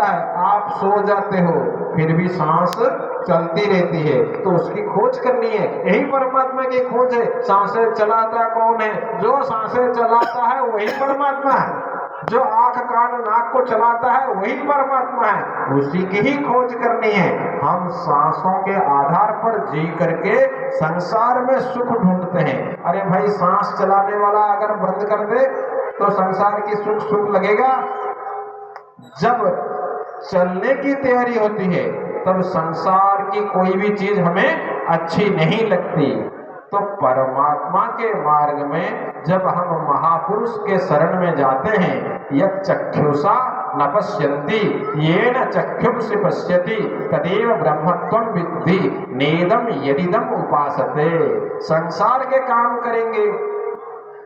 रहता है, आप सो जाते हो फिर भी सांस चलती रहती है, तो उसकी खोज करनी है। यही परमात्मा की खोज है। सांसें चलाता कौन है? जो सांसें चलाता है वही परमात्मा है। जो आंख कान नाक को चलाता है वही परमात्मा है। उसी की ही खोज करनी है। हम सांसों के आधार पर जी करके संसार में सुख ढूंढते हैं। अरे भाई, सांस चलाने वाला अगर बंद कर दे तो संसार की सुख लगेगा? जब चलने की तैयारी होती है तब संसार की कोई भी चीज हमें अच्छी नहीं लगती। तो परमात्मा के मार्ग में जब हम महापुरुष के शरण में जाते हैं, यत् चक्षुषा न पश्यन्ति येन चक्षुषि पश्यति तदेव ब्रह्मत्वं विद्धि नेदम यदिदम उपासते। संसार के काम करेंगे,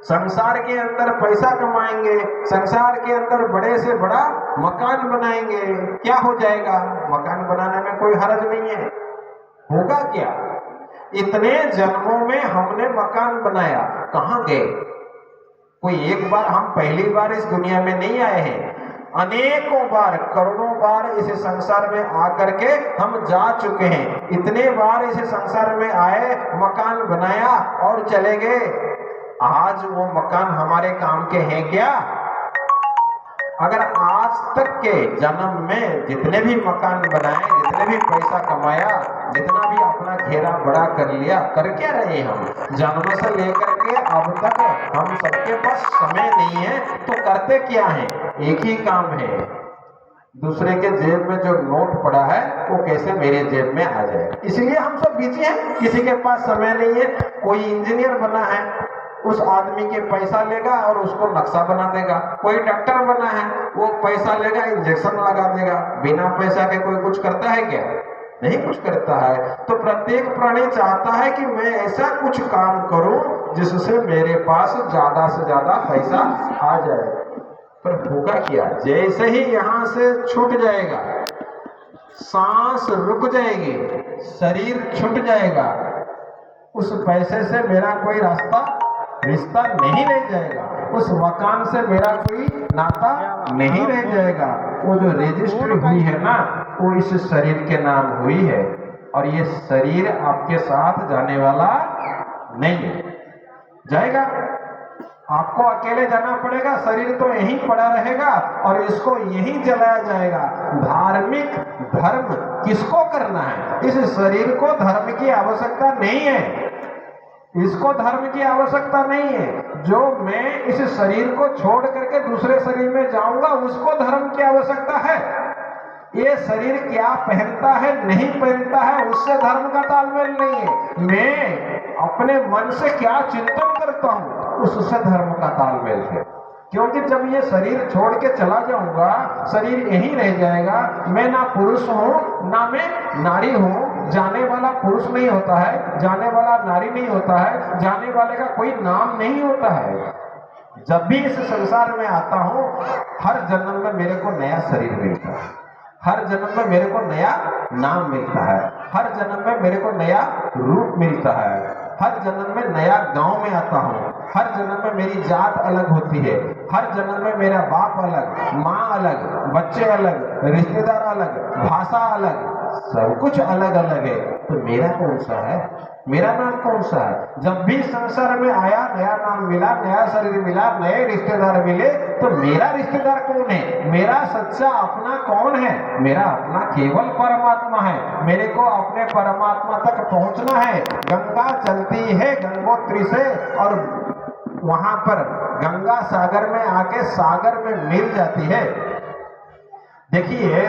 संसार के अंदर पैसा कमाएंगे, संसार के अंदर बड़े से बड़ा मकान बनाएंगे, क्या हो जाएगा? मकान बनाने में कोई हर्ज नहीं है। होगा क्या? इतने जन्मों में हमने मकान बनाया, कहाँ गए? कोई एक बार, हम पहली बार इस दुनिया में नहीं आए हैं। अनेकों बार, करोड़ों बार इस संसार में आकर के हम जा चुके हैं। इतने बार इस संसार में आए, मकान बनाया और चले गए। आज वो मकान हमारे काम के हैं क्या? अगर आज तक के जन्म में जितने भी मकान बनाए, जितने भी पैसा कमाया, जितना भी अपना घेरा बड़ा कर लिया, कर क्या रहे हम? जन्म से लेकर के अब तक हम सबके पास समय नहीं है, तो करते क्या है? एक ही काम है, दूसरे के जेब में जो नोट पड़ा है वो कैसे मेरे जेब में आ जाए। इसलिए हम सब बिजी हैं, किसी के पास समय नहीं है। कोई इंजीनियर बना है, उस आदमी के पैसा लेगा और उसको नक्शा बना देगा। कोई डॉक्टर बना है, वो पैसा लेगा, इंजेक्शन लगा देगा। बिना पैसा के कोई कुछ करता है क्या? नहीं कुछ करता है। तो प्रत्येक प्राणी चाहता है कि मैं ऐसा कुछ काम करूं जिससे मेरे पास ज्यादा से ज्यादा पैसा आ जाए। पर होगा क्या? जैसे ही यहां से छूट जाएगा, सांस रुक जाएगी, शरीर छूट जाएगा, उस पैसे से मेरा कोई रिश्ता नहीं रह जाएगा। उस मकान से मेरा कोई नाता नहीं रह जाएगा। वो जो रजिस्ट्री हुई है ना, वो इस शरीर के नाम हुई है, और ये शरीर आपके साथ जाने वाला नहीं है। जाएगा? आपको अकेले जाना पड़ेगा। शरीर तो यहीं पड़ा रहेगा और इसको यहीं जलाया जाएगा। धार्मिक धर्म किसको करना है? इस शरीर को धर्म की आवश्यकता नहीं है। इसको धर्म की आवश्यकता नहीं है। जो मैं इस शरीर को छोड़ करके दूसरे शरीर में जाऊंगा, उसको धर्म की आवश्यकता है। ये शरीर क्या पहनता है, नहीं पहनता है, उससे धर्म का तालमेल नहीं है। मैं अपने मन से क्या चिंतन करता हूं, उससे धर्म का तालमेल है। क्योंकि जब ये शरीर छोड़ के चला जाऊंगा, शरीर यहीं रह जाएगा। मैं ना पुरुष हूं, ना मैं नारी हूं। जाने वाला पुरुष नहीं होता है, जाने वाला नारी नहीं होता है, जाने वाले का कोई नाम नहीं होता है। जब भी इस संसार में आता हूं, हर जन्म में मेरे को नया शरीर मिलता है, हर जन्म में मेरे को नया नाम मिलता है, हर जन्म में मेरे को नया रूप मिलता है, हर जन्म में नया गांव में आता हूँ, हर जन्म में मेरी जात अलग होती है, हर जन्म में मेरा बाप अलग, माँ अलग, बच्चे अलग, रिश्तेदार अलग, भाषा अलग, सब कुछ अलग अलग है। तो मेरा कौन सा है? मेरा नाम कौन सा है? जब भी संसार में आया, नया नाम मिला, नया शरीर मिला, नए रिश्तेदार मिले, तो मेरा रिश्तेदार कौन है? मेरा सच्चा अपना कौन है? मेरा अपना केवल परमात्मा है। मेरे को अपने परमात्मा तक पहुंचना है। गंगा चलती है गंगोत्री से और वहां पर गंगा सागर में आके सागर में मिल जाती है। देखिए,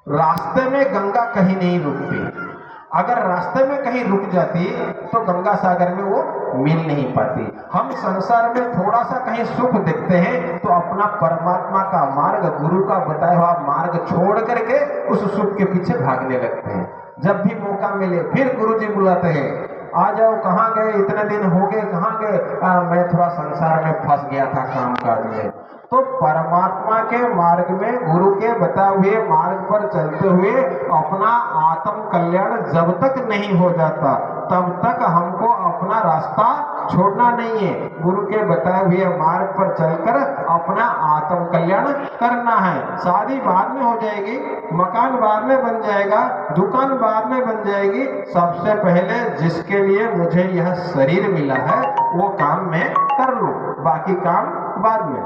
रास्ते में गंगा कहीं नहीं रुकती। अगर रास्ते में कहीं रुक जाती तो गंगा सागर में वो मिल नहीं पाती। हम संसार में थोड़ा सा कहीं सुख देखते हैं तो अपना परमात्मा का मार्ग, गुरु का बताया हुआ मार्ग छोड़ करके उस सुख के पीछे भागने लगते हैं। जब भी मौका मिले फिर गुरु जी बुलाते हैं, आ जाओ, कहाँ गए, इतने दिन हो गए, कहाँ गए? मैं थोड़ा संसार में फंस गया था काम काज में। तो परमात्मा के मार्ग में, गुरु के बताए हुए मार्ग पर चलते हुए अपना आत्म कल्याण जब तक नहीं हो जाता, तब तक हमको अपना रास्ता छोड़ना नहीं है। गुरु के बताए हुए मार्ग पर चलकर अपना आत्म कल्याण करना है। शादी बाद में हो जाएगी, मकान बाद में बन जाएगा, दुकान बाद में बन जाएगी। सबसे पहले जिसके लिए मुझे यह शरीर मिला है वो काम मैं कर लूं, बाकी काम बाद में।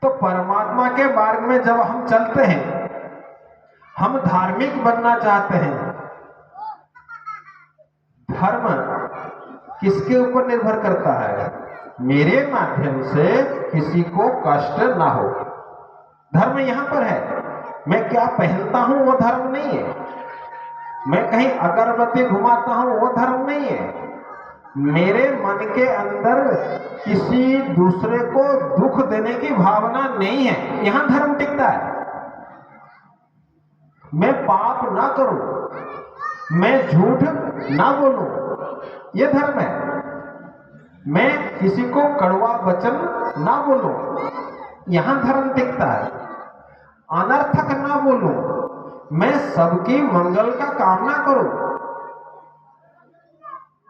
तो परमात्मा के मार्ग में जब हम चलते हैं, हम धार्मिक बनना चाहते हैं। धर्म किसके ऊपर निर्भर करता है? मेरे माध्यम से किसी को कष्ट ना हो। धर्म यहां पर है। मैं क्या पहनता हूं वो धर्म नहीं है। मैं कहीं अगरबत्ती घुमाता हूं वो धर्म नहीं है। मेरे मन के अंदर किसी दूसरे को दुख देने की भावना नहीं है, यहां धर्म टिकता है। मैं पाप ना करूं, मैं झूठ ना बोलूं, यह धर्म है। मैं किसी को कड़वा वचन ना बोलूं, यहां धर्म टिकता है। अनर्थक ना बोलूं, मैं सबकी मंगल का कामना करूं।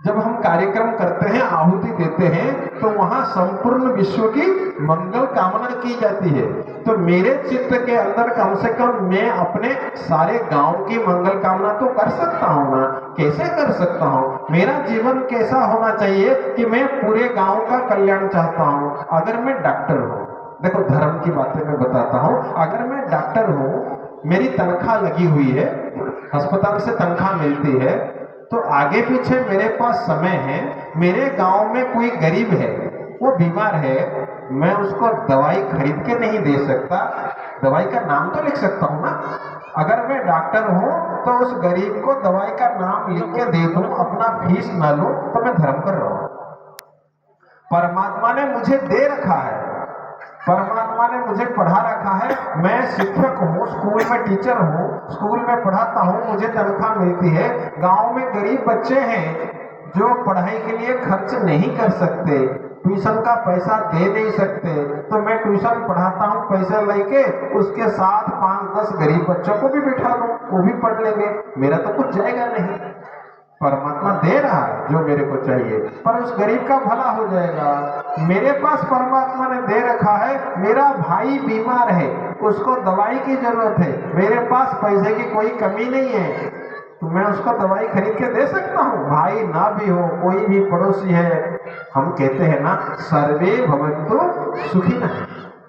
जब हम कार्यक्रम करते हैं, आहुति देते हैं, तो वहां संपूर्ण विश्व की मंगल कामना की जाती है। तो मेरे चित्त के अंदर कम से कम मैं अपने सारे गांव की मंगल कामना तो कर सकता हूं ना। कैसे कर सकता हूं? मेरा जीवन कैसा होना चाहिए कि मैं पूरे गांव का कल्याण चाहता हूं। अगर मैं डॉक्टर हूं, देखो धर्म की बातें मैं बताता हूं। अगर मैं डॉक्टर हूं, मेरी तनख्वाह लगी हुई है, अस्पताल से तनख्वाह मिलती है, तो आगे पीछे मेरे पास समय है। मेरे गांव में कोई गरीब है, वो बीमार है, मैं उसको दवाई खरीद के नहीं दे सकता। दवाई का नाम तो लिख सकता हूं ना। अगर मैं डॉक्टर हूं तो उस गरीब को दवाई का नाम लिख के दे दूं, अपना फीस ना लूं, तो मैं धर्म कर रहा हूं। परमात्मा ने मुझे दे रखा है, परमात्मा ने मुझे पढ़ा रखा है। मैं शिक्षक हूँ, स्कूल में टीचर हूँ, स्कूल में पढ़ाता हूँ, मुझे तनख्वाह मिलती है। गांव में गरीब बच्चे हैं जो पढ़ाई के लिए खर्च नहीं कर सकते, ट्यूशन का पैसा दे नहीं सकते, तो मैं ट्यूशन पढ़ाता हूँ पैसे लेके, उसके साथ 5-10 गरीब बच्चों को भी बिठा दूं, वो भी पढ़ लेंगे, मेरा तो कुछ जाएगा नहीं। परमात्मा दे रहा है जो मेरे को चाहिए, पर उस गरीब का भला हो जाएगा। मेरे पास परमात्मा ने दे रखा है, मेरा भाई बीमार है, उसको दवाई की जरूरत है, मेरे पास पैसे की कोई कमी नहीं है, तो मैं उसको दवाई खरीद के दे सकता हूँ। भाई ना भी हो, कोई भी पड़ोसी है, हम कहते हैं ना, सर्वे भवन्तु सुखिनः,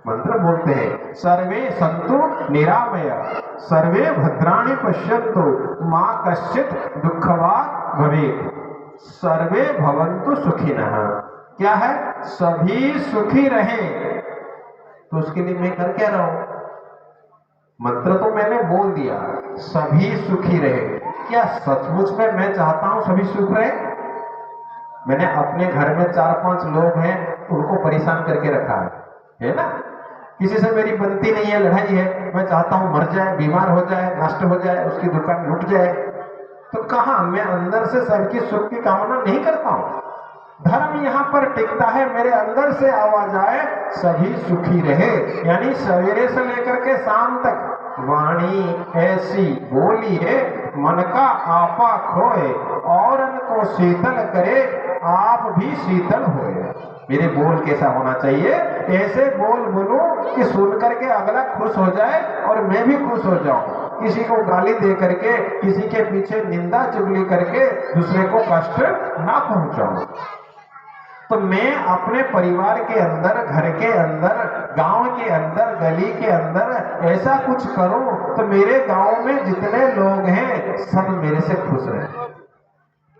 मंत्र बोलते हैं, सर्वे सन्तु निरामया, सर्वे भद्राणि पश्यन्तु, मां कश्चित् दुःखभाग् भवेत्। सर्वे भवन्तु सुखिनः क्या है? सभी सुखी रहे। तो उसके लिए मैं कर क्या रहा हूं? मंत्र तो मैंने बोल दिया, सभी सुखी रहे। क्या सचमुच में मैं चाहता हूं सभी सुख रहे? मैंने अपने घर में 4-5 लोग हैं, उनको परेशान करके रखा है ना। किसी से मेरी बनती नहीं है, लड़ाई है, मैं चाहता हूं मर जाए, बीमार हो जाए, नष्ट हो जाए, उसकी दुकान लुट जाए। तो कहां? मैं अंदर से सबकी सुख की कामना नहीं करता हूं। धर्म यहाँ पर टिकता है, मेरे अंदर से आवाज आए, सभी सुखी रहे। यानी सवेरे से लेकर के शाम तक वाणी ऐसी बोली है, मन का आपा खोए, औरन को शीतल करे, आप भी शीतल होए। मेरे बोल कैसा होना चाहिए? ऐसे बोल बोलूं कि सुन करके अगला खुश हो जाए और मैं भी खुश हो जाऊं। किसी को गाली दे करके, किसी के पीछे निंदा चुगली करके दूसरे को कष्ट ना पहुंचाऊं। तो मैं अपने परिवार के अंदर, घर के अंदर, गांव के अंदर, गली के अंदर ऐसा कुछ करूं तो मेरे गांव में जितने लोग हैं सब मेरे से खुश रहे,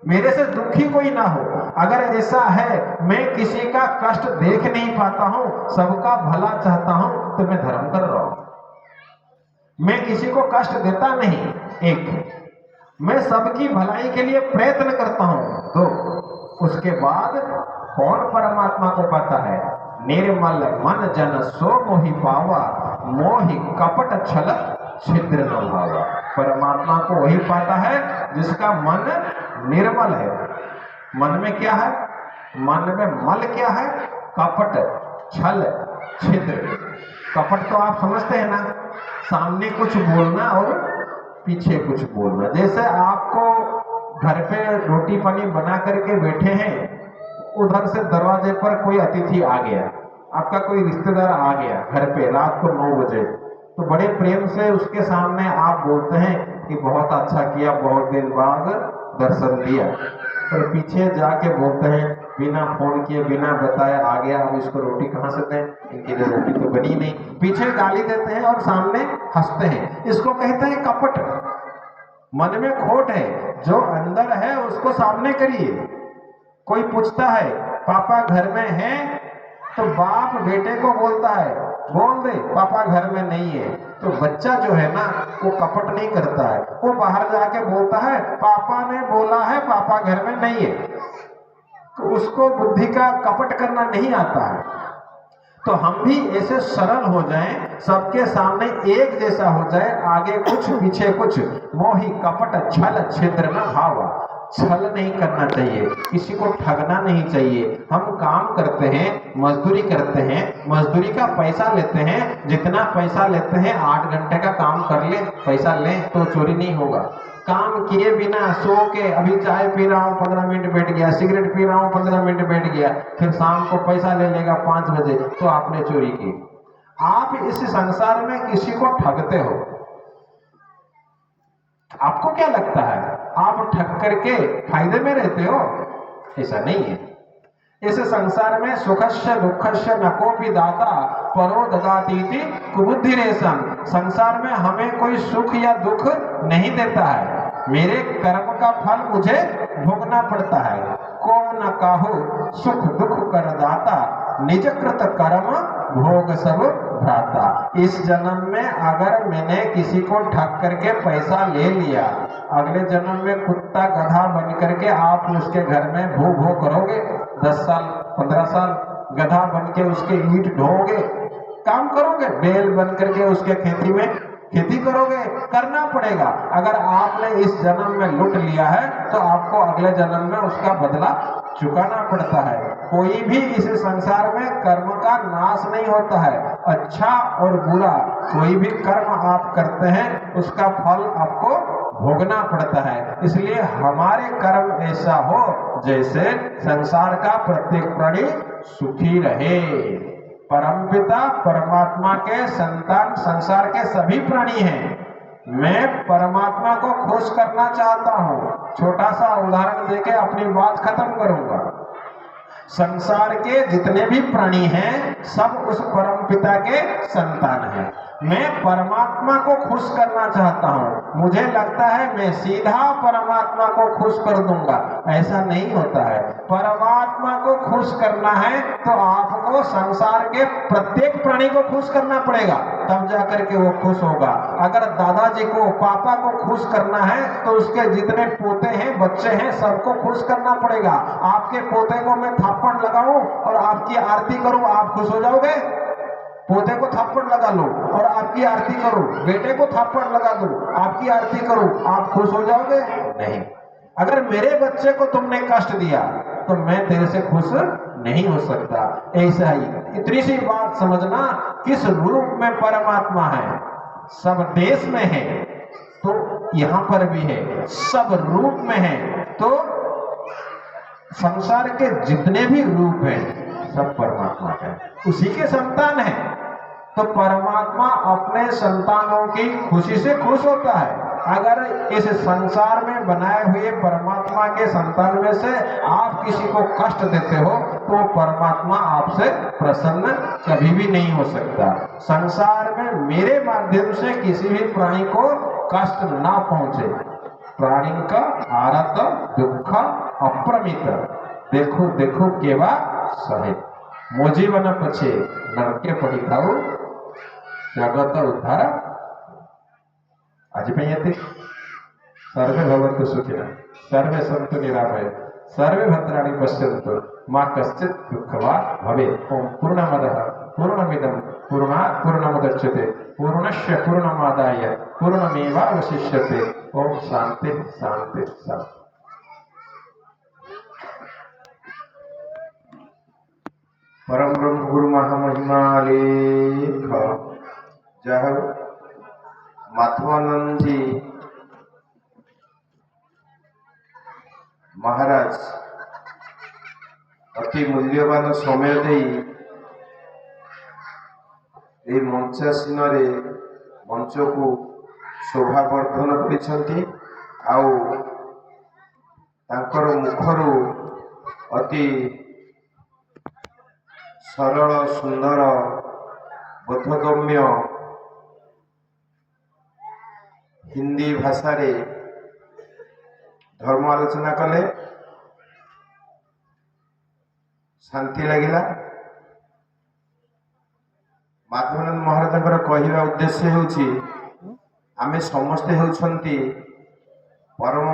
मेरे से दुखी कोई ना हो। अगर ऐसा है, मैं किसी का कष्ट देख नहीं पाता हूं, सबका भला चाहता हूं, तो मैं धर्म कर रहा हूं। मैं किसी को कष्ट देता नहीं। एक, मैं सबकी भलाई के लिए प्रयत्न करता हूं। दो, उसके बाद कौन परमात्मा को पाता है? निर्मल मन जन सो मोहि पावा, मोहि कपट छल छिद्र न भावा। परमात्मा को वही पाता है जिसका मन निर्मल है। मन में क्या है? मन में मल क्या है? कपट, छल, छिद्र। कपट तो आप समझते हैं ना, सामने कुछ बोलना और पीछे कुछ बोलना। जैसे आपको घर पे रोटी पानी बना करके बैठे हैं, उधर से दरवाजे पर कोई अतिथि आ गया, आपका कोई रिश्तेदार आ गया घर पे रात को 9 बजे, तो बड़े प्रेम से उसके सामने आप बोलते हैं कि बहुत अच्छा किया, बहुत दिन बाद दर्शन दिया, और पीछे जाके बोलते हैं बिना फोन किए बिना बताए आ गया, अब इसको रोटी कहाँ से दें, इनके लिए रोटी तो बनी नहीं, पीछे गाली देते हैं और सामने हंसते हैं। इसको कहते हैं कपट। मन में खोट है, जो अंदर है उसको सामने करिए। कोई पूछता है पापा घर में हैं, तो बाप बेटे को बोलता है बोल दे पापा घर में नहीं है, तो बच्चा जो है ना वो कपट नहीं करता है, वो बाहर जाके बोलता है पापा ने बोला है पापा घर में नहीं है, तो उसको बुद्धि का कपट करना नहीं आता है। तो हम भी ऐसे सरल हो जाएं, सबके सामने एक जैसा हो जाए, आगे कुछ पीछे कुछ, मोहि कपट छल छिद्र न भावा। छल नहीं करना चाहिए, किसी को ठगना नहीं चाहिए। हम काम करते हैं, मजदूरी करते हैं, मजदूरी का पैसा लेते हैं, जितना पैसा लेते हैं 8 घंटे का काम कर ले, पैसा लें तो चोरी नहीं होगा। काम किए बिना सो के अभी चाय पी रहा हूँ 15 मिनट बैठ गया, सिगरेट पी रहा हूँ 15 मिनट बैठ गया, फिर शाम को पैसा ले लेगा 5 बजे, तो आपने चोरी की। आप इस संसार में किसी को ठगते हो, आपको क्या लगता है आप ठग करके फायदे में रहते हो? ऐसा नहीं है। इस संसार में सुखस्य दुखस्य न कोपि दाता परो ददातीति कुबुद्धि रेशम। संसार में हमें कोई सुख या दुख नहीं देता है, मेरे कर्म का फल मुझे भोगना पड़ता है। को न काहू सुख दुख कर दाता, निज कृत कर्म भोग सब भ्राता। इस जन्म में अगर मैंने किसी को ठग करके पैसा ले लिया, अगले जन्म में कुत्ता गधा बन करके आप उसके घर में भू भू करोगे, 10 साल 15 साल गधा बन के उसके ईंट ढोगे, काम करोगे, बैल बन करके उसके खेती में खेती करोगे, करना पड़ेगा। अगर आपने इस जन्म में लूट लिया है तो आपको अगले जन्म में उसका बदला चुकाना पड़ता है। कोई भी इस संसार में कर्म का नाश नहीं होता है। अच्छा और बुरा कोई भी कर्म आप करते हैं उसका फल आपको भोगना पड़ता है। इसलिए हमारे कर्म ऐसा हो जैसे संसार का प्रत्येक प्राणी सुखी रहे। परमपिता परमात्मा के संतान संसार के सभी प्राणी हैं। मैं परमात्मा को खुश करना चाहता हूँ। छोटा सा उदाहरण देके अपनी बात खत्म करूंगा। संसार के जितने भी प्राणी हैं सब उस परमपिता के संतान हैं। मैं परमात्मा को खुश करना चाहता हूँ। मुझे लगता है मैं सीधा परमात्मा को खुश कर दूंगा, ऐसा नहीं होता है। परमात्मा को खुश करना है तो आपको संसार के प्रत्येक प्राणी को खुश करना पड़ेगा, तब जाकर के वो खुश होगा। अगर दादाजी को पापा को खुश करना है तो उसके जितने पोते हैं बच्चे हैं सबको खुश करना पड़ेगा। आपके पोते को मैं थप्पड़ लगाऊं और आपकी आरती करूं, आप खुश हो जाओगे? पोते को थप्पड़ लगा लो और आपकी आरती करो, बेटे को थप्पड़ लगा दो, आपकी आरती करो, आप खुश हो जाओगे? नहीं। अगर मेरे बच्चे को तुमने कष्ट दिया तो मैं तेरे से खुश नहीं हो सकता। ऐसा ही इतनी सी बात समझना, किस रूप में परमात्मा है। सब देश में है तो यहाँ पर भी है, सब रूप में है तो संसार के जितने भी रूप हैं सब परमात्मा का है, उसी के संतान है। तो परमात्मा अपने संतानों की खुशी से खुश होता है। अगर इस संसार में बनाए हुए परमात्मा के संतान में से आप किसी को कष्ट देते हो तो परमात्मा आपसे प्रसन्न कभी भी नहीं हो सकता। संसार में मेरे माध्यम से किसी भी प्राणी को कष्ट ना पहुंचे। प्राणी का आरत दुख अप्रमित, देखो देखो केवा सहे मो जीवन पछे नरके पड़िथाऊ जगत उद्धार। आज सर्वे भवन्तु सुखिनः, सर्वे सन्तु निरामया, सर्वे भद्राणि पश्यन्तु मा कश्चित् दुःखभाग् भवेत्। ओम पूर्णमदः पूर्णमिदं पूर्णात् पूर्णमुदच्यते पूर्णस्य पूर्णमादाय पूर्णमेवावशिष्यते। ओम शांति शांति शांति। परम ब्रह्म गुरु महामहिमालेख जय माधवानंद जी महाराज अति मूल्यवान समय दे मंचासीन मंच को शोभावर्धन कर मुखरू अति सरल सुंदर बोधगम्य हिंदी भाषा रे धर्म आलोचना कले शांति लगिला। माधवानंद महाराज कहवा उद्देश्य होछि आमे समस्ते होछंती परम